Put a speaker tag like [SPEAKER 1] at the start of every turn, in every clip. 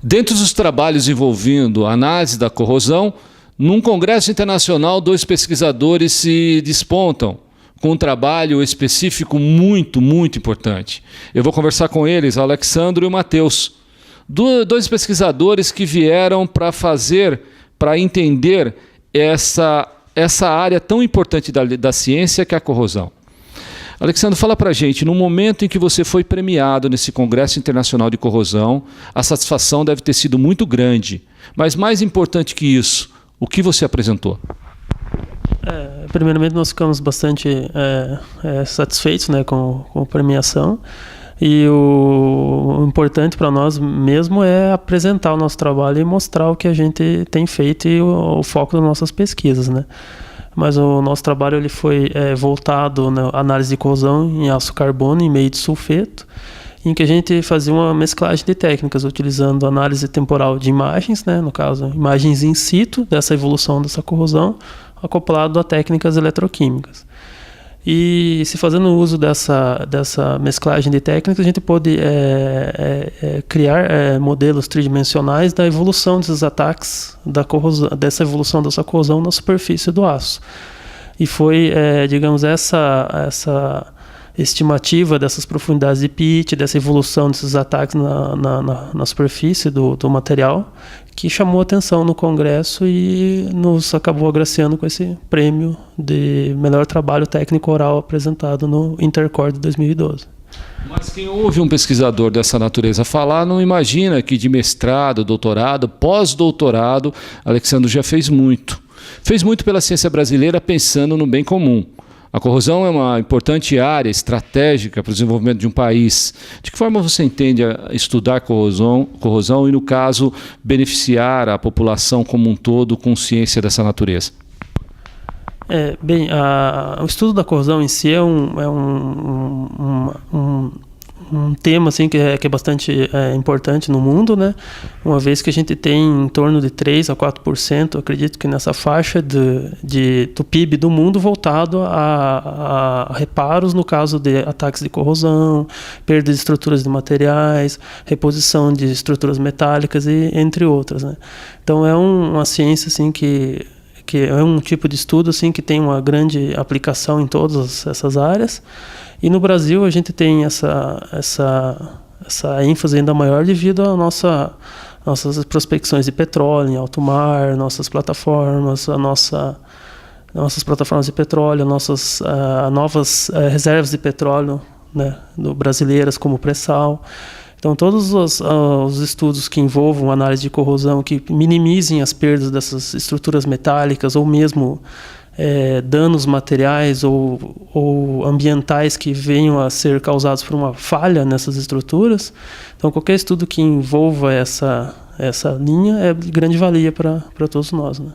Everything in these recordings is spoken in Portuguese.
[SPEAKER 1] Dentro dos trabalhos envolvendo a análise da corrosão, num congresso internacional, 2 pesquisadores se despontam com um trabalho específico muito importante. Eu vou conversar com eles, o Alexandro e o Matheus, 2 pesquisadores que vieram para entender essa área tão importante da ciência que é a corrosão. Alexandre, fala para a gente, no momento em que você foi premiado nesse Congresso Internacional de Corrosão, a satisfação deve ter sido muito grande, mas mais importante que isso, o que você apresentou?
[SPEAKER 2] Primeiramente, nós ficamos bastante satisfeitos, né, com a premiação, e o importante para nós mesmo é apresentar o nosso trabalho e mostrar o que a gente tem feito e o foco das nossas pesquisas, né? Mas o nosso trabalho ele foi voltado na análise de corrosão em aço carbono em meio de sulfeto, em que a gente fazia uma mesclagem de técnicas, utilizando análise temporal de imagens, né, no caso, imagens in situ dessa evolução dessa corrosão, acoplado a técnicas eletroquímicas. E se fazendo uso dessa mesclagem de técnicas, a gente pôde criar modelos tridimensionais da evolução desses ataques, dessa evolução dessa corrosão na superfície do aço. E foi, digamos, essa estimativa dessas profundidades de pitch, dessa evolução desses ataques na superfície do material, que chamou atenção no Congresso e nos acabou agraciando com esse prêmio de melhor trabalho técnico oral apresentado no Intercore de 2012.
[SPEAKER 1] Mas quem ouve um pesquisador dessa natureza falar não imagina que de mestrado, doutorado, pós-doutorado, Alexandre já fez muito. Fez muito pela ciência brasileira pensando no bem comum. A corrosão é uma importante área estratégica para o desenvolvimento de um país. De que forma você entende estudar corrosão e, no caso, beneficiar a população como um todo com ciência dessa natureza?
[SPEAKER 2] O estudo da corrosão em si é um tema assim, que é bastante importante no mundo, né? Uma vez que a gente tem em torno de 3 a 4%, acredito que nessa faixa do PIB do mundo voltado a reparos no caso de ataques de corrosão, perda de estruturas de materiais, reposição de estruturas metálicas e entre outras, né? Então é uma ciência assim, que é um tipo de estudo assim, que tem uma grande aplicação em todas essas áreas. E no Brasil a gente tem essa ênfase ainda maior devido à nossas prospecções de petróleo em alto mar, nossas plataformas, nossas plataformas de petróleo, nossas novas reservas de petróleo, né, brasileiras como o pré-sal. Então todos os estudos que envolvam análise de corrosão, que minimizem as perdas dessas estruturas metálicas ou mesmo danos materiais ou ambientais que venham a ser causados por uma falha nessas estruturas. Então qualquer estudo que envolva essa linha é de grande valia para todos nós, né?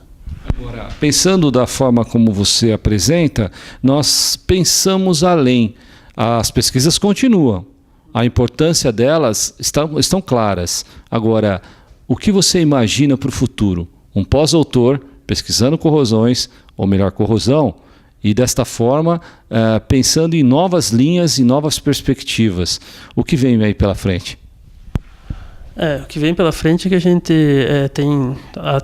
[SPEAKER 1] Agora, pensando da forma como você apresenta, nós pensamos além. As pesquisas continuam. A importância delas estão claras. Agora, o que você imagina para o futuro? Um pós-doutor pesquisando corrosões, ou melhor, corrosão, e desta forma pensando em novas linhas e novas perspectivas. O que vem aí pela frente?
[SPEAKER 2] O que vem pela frente é que a gente tem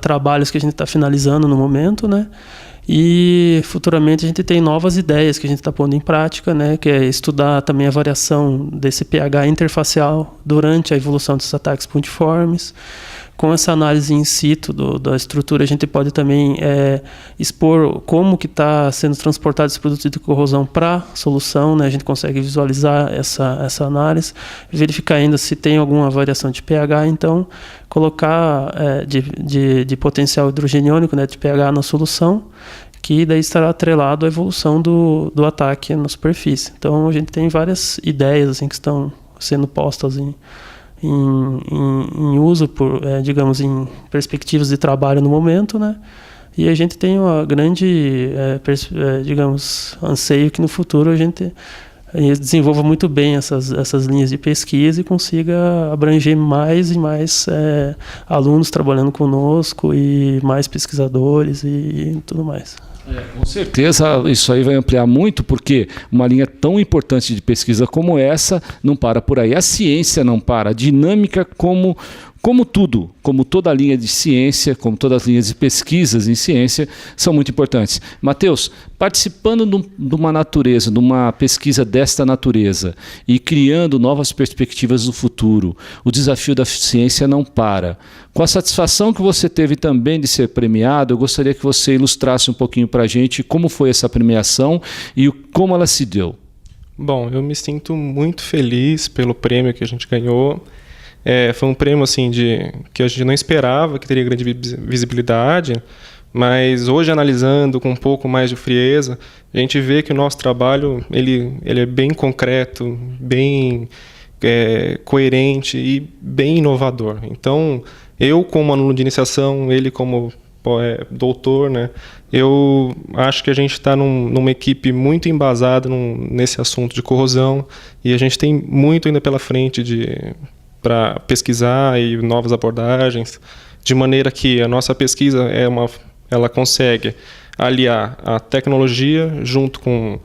[SPEAKER 2] trabalhos que a gente está finalizando no momento, né? E futuramente a gente tem novas ideias que a gente está pondo em prática, né? Que é estudar também a variação desse pH interfacial durante a evolução desses ataques puntiformes. Com essa análise in situ da estrutura, a gente pode também expor como que está sendo transportado esse produto de corrosão para a solução, né? A gente consegue visualizar essa análise, verificar ainda se tem alguma variação de pH, então colocar de potencial hidrogeniônico, né, de pH na solução, que daí estará atrelado à evolução do ataque na superfície. Então a gente tem várias ideias assim, que estão sendo postas em uso, digamos, em perspectivas de trabalho no momento, né? E a gente tem uma grande, digamos, anseio que no futuro a gente desenvolva muito bem essas linhas de pesquisa e consiga abranger mais e mais alunos trabalhando conosco e mais pesquisadores e tudo mais.
[SPEAKER 1] Com certeza isso aí vai ampliar muito, porque uma linha tão importante de pesquisa como essa não para por aí. A ciência não para, a dinâmica como Como tudo, como toda a linha de ciência, como todas as linhas de pesquisas em ciência, são muito importantes. Matheus, participando de uma natureza, de uma pesquisa desta natureza e criando novas perspectivas do futuro, o desafio da ciência não para. Com a satisfação que você teve também de ser premiado, eu gostaria que você ilustrasse um pouquinho para a gente como foi essa premiação e como ela se deu.
[SPEAKER 3] Bom, eu me sinto muito feliz pelo prêmio que a gente ganhou. Foi um prêmio assim, que a gente não esperava que teria grande visibilidade, mas hoje, analisando com um pouco mais de frieza, a gente vê que o nosso trabalho ele é bem concreto, bem coerente e bem inovador. Então, eu como aluno de iniciação, ele como doutor, né, eu acho que a gente está numa equipe muito embasada nesse assunto de corrosão, e a gente tem muito ainda pela frente para pesquisar e novas abordagens, de maneira que a nossa pesquisa ela consegue aliar a tecnologia junto com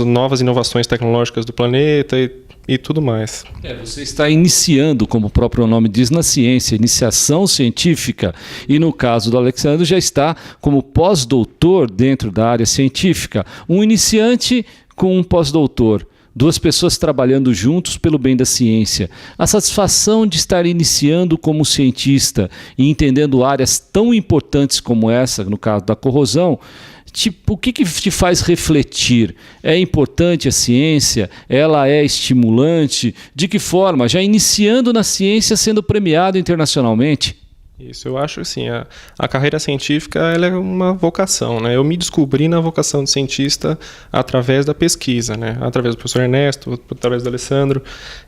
[SPEAKER 3] novas inovações tecnológicas do planeta e tudo mais.
[SPEAKER 1] Você está iniciando, como o próprio nome diz, na ciência, iniciação científica, e no caso do Alexandre já está como pós-doutor dentro da área científica, um iniciante com um pós-doutor. Duas pessoas trabalhando juntos pelo bem da ciência. A satisfação de estar iniciando como cientista e entendendo áreas tão importantes como essa, no caso da corrosão, o que te faz refletir? É importante a ciência? Ela é estimulante? De que forma? Já iniciando na ciência, sendo premiado internacionalmente?
[SPEAKER 3] Isso, eu acho assim, a carreira científica ela é uma vocação, né? Eu me descobri na vocação de cientista através da pesquisa, né? Através do professor Ernesto, através do Alessandro,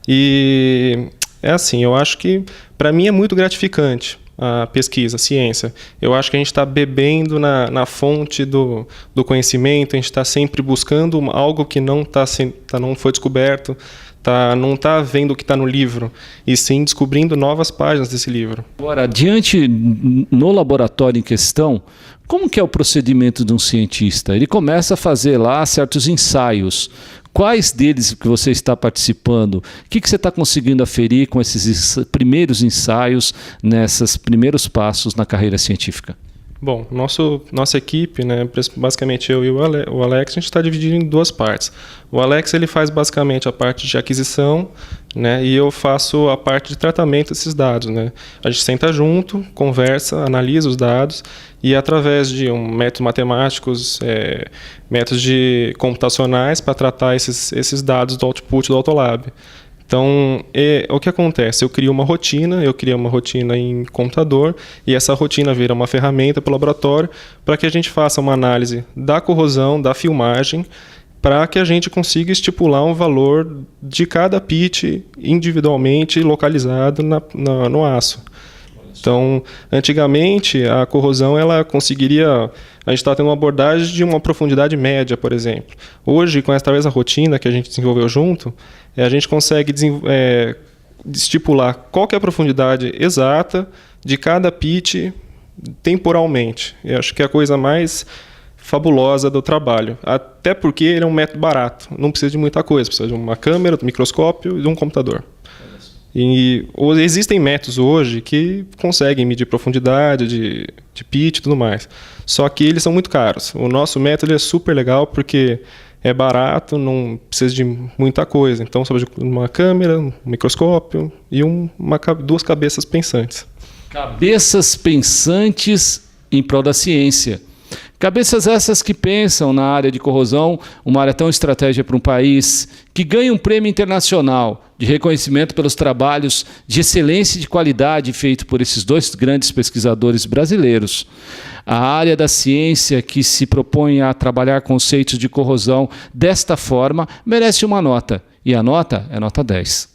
[SPEAKER 3] e assim, eu acho que para mim é muito gratificante a pesquisa, a ciência. Eu acho que a gente está bebendo na fonte do conhecimento, a gente está sempre buscando algo que não foi descoberto, não está vendo o que está no livro, e sim descobrindo novas páginas desse livro.
[SPEAKER 1] Agora, no laboratório em questão, como que é o procedimento de um cientista? Ele começa a fazer lá certos ensaios. Quais deles que você está participando? O que você está conseguindo aferir com esses primeiros ensaios, nesses primeiros passos na carreira científica?
[SPEAKER 3] Bom, nossa equipe, né, basicamente eu e o Alex, a gente está dividido em duas partes. O Alex ele faz basicamente a parte de aquisição, né, e eu faço a parte de tratamento desses dados, né. A gente senta junto, conversa, analisa os dados e através de métodos matemáticos, métodos computacionais para tratar esses dados do output do Autolab. Então, o que acontece? Eu crio uma rotina em computador, e essa rotina vira uma ferramenta para o laboratório para que a gente faça uma análise da corrosão, da filmagem, para que a gente consiga estipular um valor de cada pitch individualmente localizado no aço. Então, antigamente, a corrosão ela conseguiria... A gente está tendo uma abordagem de uma profundidade média, por exemplo. Hoje, com através da rotina que a gente desenvolveu junto, a gente consegue estipular qual que é a profundidade exata de cada pitch temporalmente. Eu acho que é a coisa mais fabulosa do trabalho. Até porque ele é um método barato. Não precisa de muita coisa. Precisa de uma câmera, um microscópio e de um computador. E existem métodos hoje que conseguem medir profundidade de pitch e tudo mais. Só que eles são muito caros. O nosso método é super legal porque é barato, não precisa de muita coisa. Então, só precisa de uma câmera, um microscópio e duas cabeças pensantes.
[SPEAKER 1] Cabeças pensantes em prol da ciência. Cabeças essas que pensam na área de corrosão, uma área tão estratégica para um país, que ganha um prêmio internacional de reconhecimento pelos trabalhos de excelência e de qualidade feito por esses dois grandes pesquisadores brasileiros. A área da ciência que se propõe a trabalhar conceitos de corrosão desta forma merece uma nota, e a nota é nota 10.